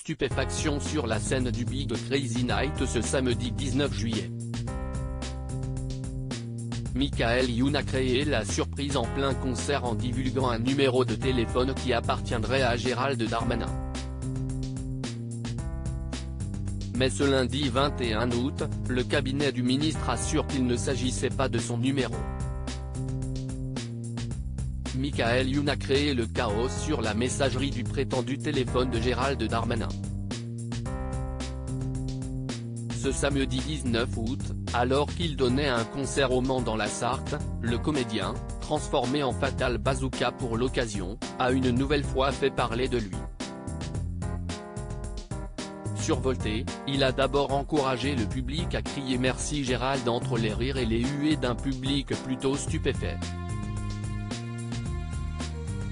stupéfaction sur la scène du Big Crazy Night ce samedi 19 juillet. Michael Youn a créé la surprise en plein concert en divulguant un numéro de téléphone qui appartiendrait à Gérald Darmanin. Mais ce lundi 21 août, le cabinet du ministre assure qu'il ne s'agissait pas de son numéro. Michael Youn a créé le chaos sur la messagerie du prétendu téléphone de Gérald Darmanin. Ce samedi 19 août, alors qu'il donnait un concert au Mans dans la Sarthe, le comédien, transformé en Fatal Bazooka pour l'occasion, a une nouvelle fois fait parler de lui. Survolté, il a d'abord encouragé le public à crier merci Gérald entre les rires et les huées d'un public plutôt stupéfait.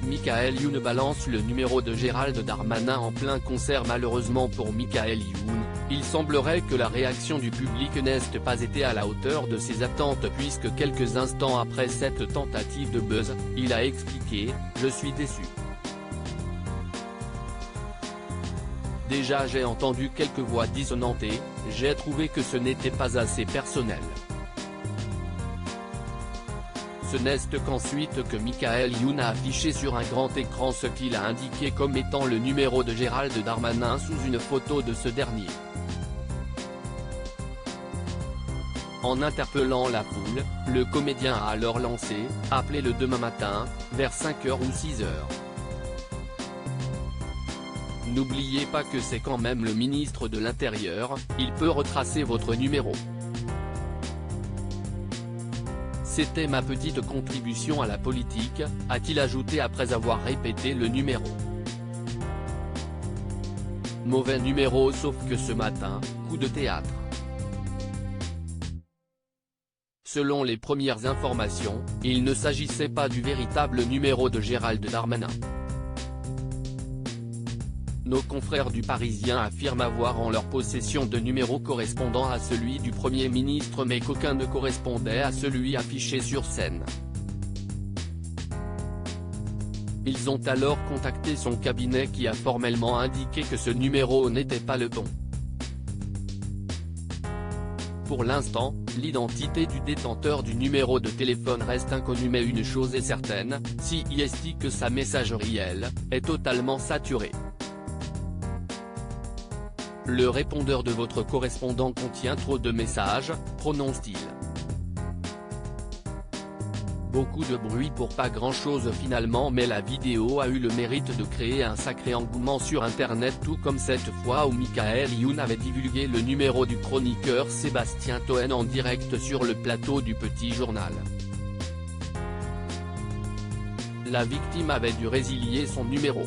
Michael Youn balance le numéro de Gérald Darmanin en plein concert. Malheureusement pour Michael Youn, il semblerait que la réaction du public n'ait pas été à la hauteur de ses attentes puisque quelques instants après cette tentative de buzz, il a expliqué « Je suis déçu. Déjà j'ai entendu quelques voix dissonantes et j'ai trouvé que ce n'était pas assez personnel. » Ce n'est qu'ensuite que Michael Youn a affiché sur un grand écran ce qu'il a indiqué comme étant le numéro de Gérald Darmanin sous une photo de ce dernier. En interpellant la foule, le comédien a alors lancé « Appelez-le demain matin, vers 5h ou 6h. N'oubliez pas que c'est quand même le ministre de l'Intérieur, il peut retracer votre numéro. C'était ma petite contribution à la politique », a-t-il ajouté après avoir répété le numéro. Mauvais numéro sauf que ce matin, coup de théâtre. Selon les premières informations, il ne s'agissait pas du véritable numéro de Gérald Darmanin. Nos confrères du Parisien affirment avoir en leur possession de numéros correspondant à celui du Premier ministre mais qu'aucun ne correspondait à celui affiché sur scène. Ils ont alors contacté son cabinet qui a formellement indiqué que ce numéro n'était pas le bon. Pour l'instant, l'identité du détenteur du numéro de téléphone reste inconnue mais une chose est certaine, si est que sa messagerie elle, est totalement saturée. Le répondeur de votre correspondant contient trop de messages, prononce-t-il. Beaucoup de bruit pour pas grand-chose finalement mais la vidéo a eu le mérite de créer un sacré engouement sur internet tout comme cette fois où Michael Youn avait divulgué le numéro du chroniqueur Sébastien Toen en direct sur le plateau du Petit Journal. La victime avait dû résilier son numéro.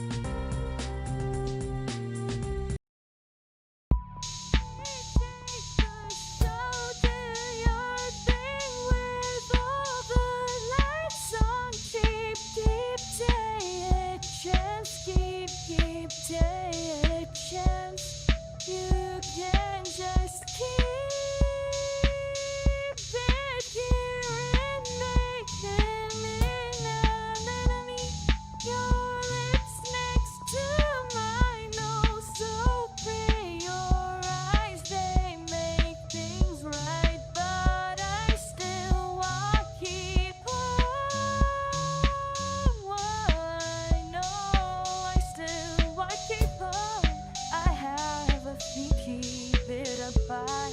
Keep it up.